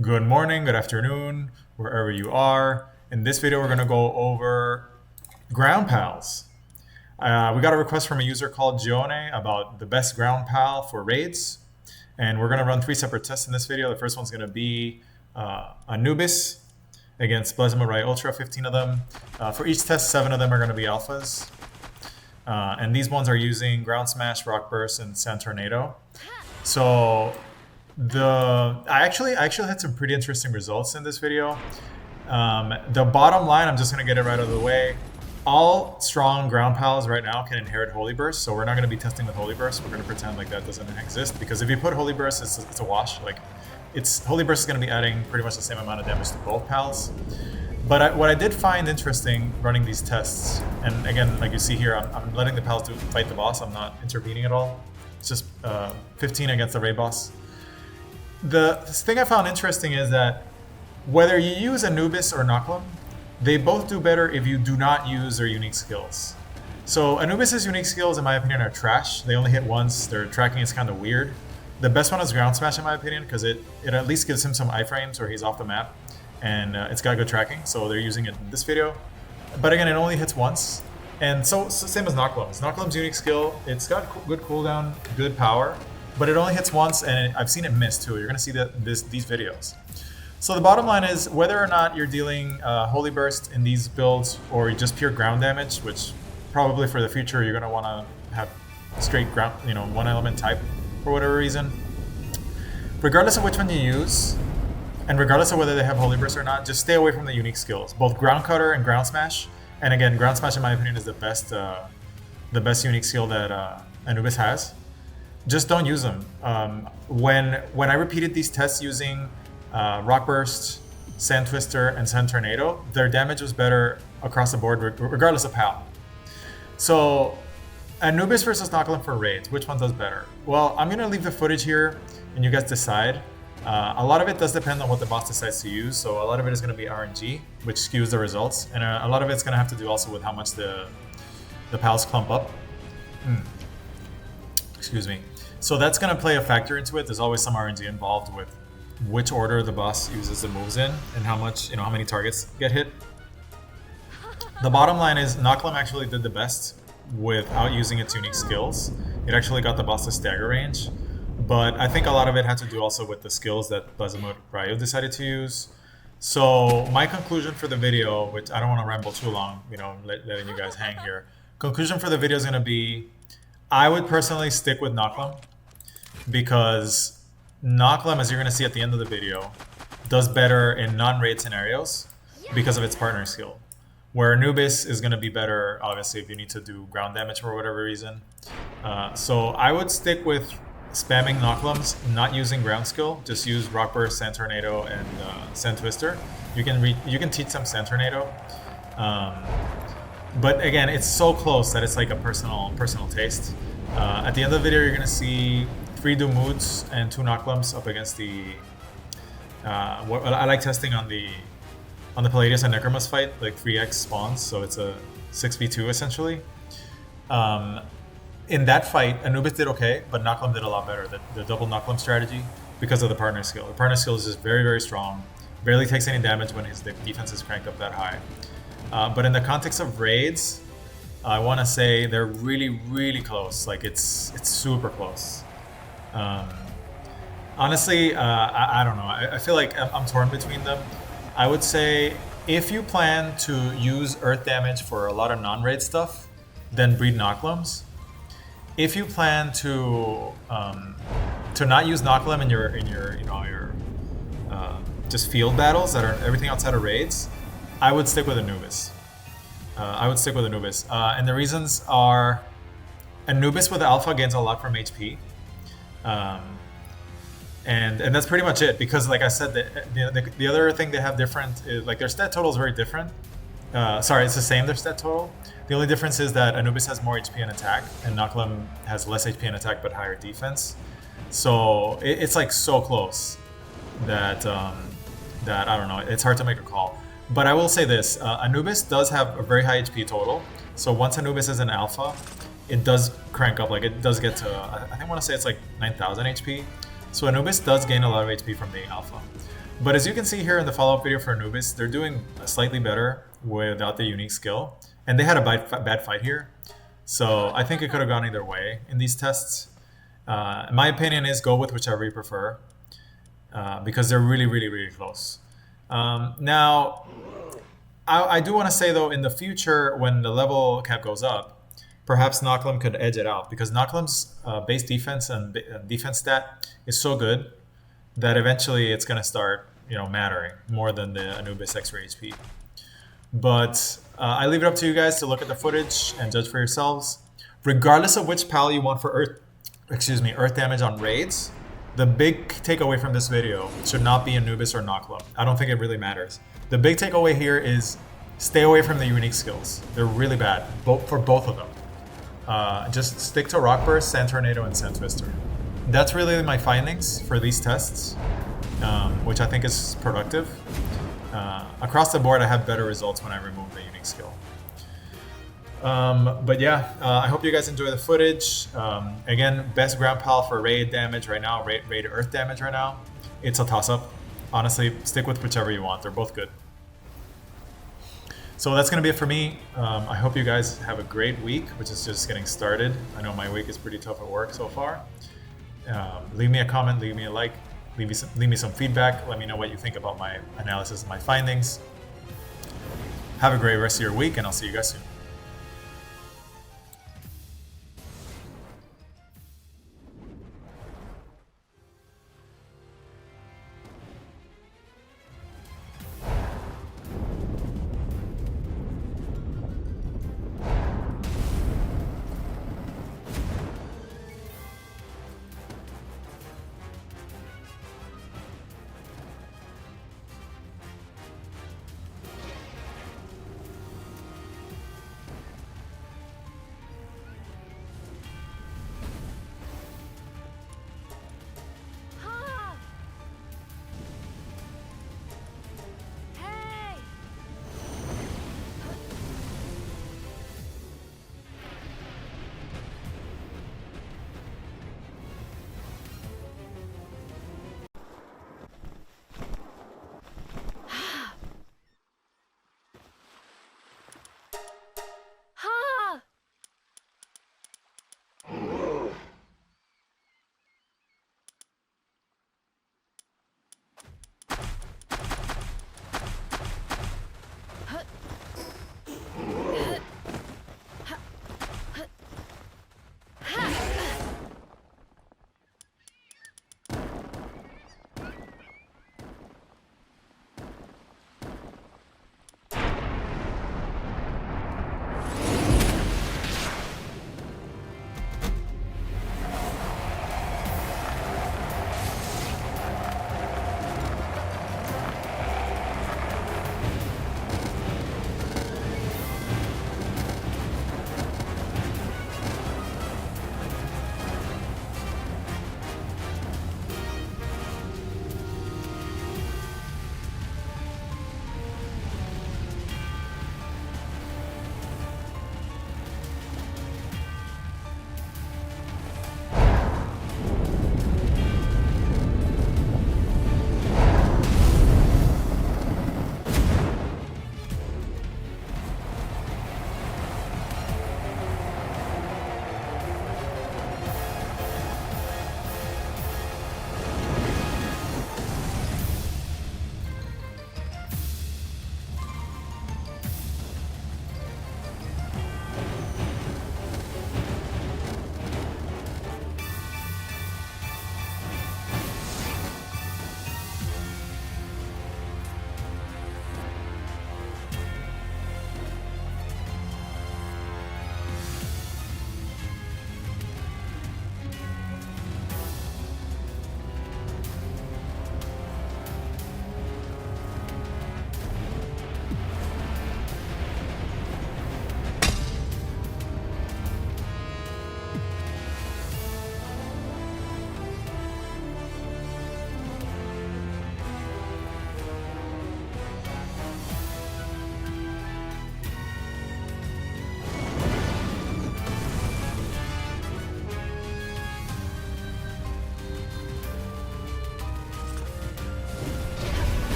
Good morning, good afternoon, wherever you are. In this video, we're going to go over ground pals. We got a request from a user called Gione about the best ground pal for raids. And we're going to run 3 separate tests in this video. The first one's going to be Anubis against Plasma Rai Ultra, 15 of them. For each test, 7 of them are going to be alphas. And these ones are using Ground Smash, Rock Burst, and Sand Tornado. So I actually had some pretty interesting results in this video. The bottom line, I'm just gonna get it right out of the way. All strong ground pals right now can inherit Holy Burst, so we're not gonna be testing with Holy Burst. We're gonna pretend like that doesn't exist, because if you put Holy Burst, it's a wash. Like, Holy Burst is gonna be adding pretty much the same amount of damage to both pals. But what I did find interesting running these tests, and again, like you see here, I'm letting the pals fight the boss. I'm not intervening at all. It's just 15 against the raid boss. The thing I found interesting is that whether you use Anubis or Knocklem, they both do better if you do not use their unique skills. So Anubis' unique skills, in my opinion, are trash. They only hit once. Their tracking is kind of weird. The best one is Ground Smash, in my opinion, because it at least gives him some iframes where he's off the map, and it's got good tracking, so they're using it in this video. But again, it only hits once. And so same as Knocklem's. Knocklem's unique skill, it's got good cooldown, good power, but it only hits once, and I've seen it miss too. You're gonna see these videos. So the bottom line is, whether or not you're dealing Holy Burst in these builds or just pure ground damage, which probably for the future you're gonna wanna have straight ground, one element type for whatever reason. Regardless of which one you use, and regardless of whether they have Holy Burst or not, just stay away from the unique skills, both Ground Cutter and Ground Smash. And again, Ground Smash, in my opinion, is the best unique skill that Anubis has. Just don't use them. When I repeated these tests using Rock Burst, Sand Twister, and Sand Tornado, their damage was better across the board, regardless of PAL. So Anubis versus Knocklem for raids, which one does better? Well, I'm gonna leave the footage here, and you guys decide. A lot of it does depend on what the boss decides to use, so a lot of it is going to be RNG, which skews the results, and a lot of it's going to have to do also with how much the pals clump up. Excuse me. So that's going to play a factor into it. There's always some RNG involved with which order the boss uses the moves in, and how much, how many targets get hit. The bottom line is, Knocklem actually did the best without using its unique skills. It actually got the boss to stagger range. But I think a lot of it had to do also with the skills that Plasma Rai decided to use. So my conclusion for the video, which I don't want to ramble too long, letting you guys hang here. Conclusion for the video is going to be, I would personally stick with Knocklem, because Knocklem, as you're going to see at the end of the video, does better in non-raid scenarios because of its partner skill. Where Anubis is going to be better, obviously, if you need to do ground damage for whatever reason. So I would stick with spamming Knocklems, not using ground skill. Just use Rock Burst, Sand Tornado, and Sand Twister. You can teach them Sand Tornado, but again, it's so close that it's like a personal taste. At the end of the video, you're gonna see 3 Dumuds and 2 Knocklems up against the. What I like testing on the Palladius and Necromus fight, like 3x spawns, so it's a 6v2 essentially. In that fight, Anubis did okay, but Knocklem did a lot better. The double Knocklem strategy, because of the partner skill. The partner skill is just very, very strong. Barely takes any damage when his defense is cranked up that high. But in the context of raids, I want to say they're really, really close. Like, it's super close. Honestly, I don't know. I feel like I'm torn between them. I would say, if you plan to use earth damage for a lot of non-raid stuff, then breed Knocklems. If you plan to not use Knocklem in your just field battles that are everything outside of raids, I would stick with Anubis. And the reasons are, Anubis with Alpha gains a lot from HP, and that's pretty much it. Because, like I said, the other thing they have different is, like, their stat total is very different. Sorry, it's the same, their stat total. The only difference is that Anubis has more HP and attack, and Knocklem has less HP and attack but higher defense. So it's like so close that I don't know. It's hard to make a call. But I will say this: Anubis does have a very high HP total. So once Anubis is in alpha, it does crank up. Like, it does get to, I think I want to say it's like 9,000 HP. So Anubis does gain a lot of HP from being alpha. But as you can see here in the follow-up video for Anubis, they're doing slightly better without the unique skill. And they had a bad fight here. So I think it could have gone either way in these tests. My opinion is go with whichever you prefer. Because they're really, really, really close. Now, I do want to say though, in the future, when the level cap goes up, perhaps Knocklem could edge it out, because Knocklem's base defense and defense stat is so good that eventually it's going to start, mattering more than the Anubis X-ray HP. But I leave it up to you guys to look at the footage and judge for yourselves. Regardless of which pal you want for earth damage on raids, the big takeaway from this video should not be Anubis or Knocklem. I don't think it really matters. The big takeaway here is stay away from the unique skills. They're really bad, for both of them. Just stick to Rock Burst, Sand Tornado, and Sand Twister. That's really my findings for these tests, which I think is productive. Across the board, I have better results when I remove the unique skill. But yeah, I hope you guys enjoy the footage. Again, best ground pal for raid damage right now, raid earth damage right now. It's a toss-up. Honestly, stick with whichever you want. They're both good. So that's going to be it for me. I hope you guys have a great week, which is just getting started. I know my week is pretty tough at work so far. Leave me a comment, leave me a like, leave me some feedback. Let me know what you think about my analysis and my findings. Have a great rest of your week, and I'll see you guys soon.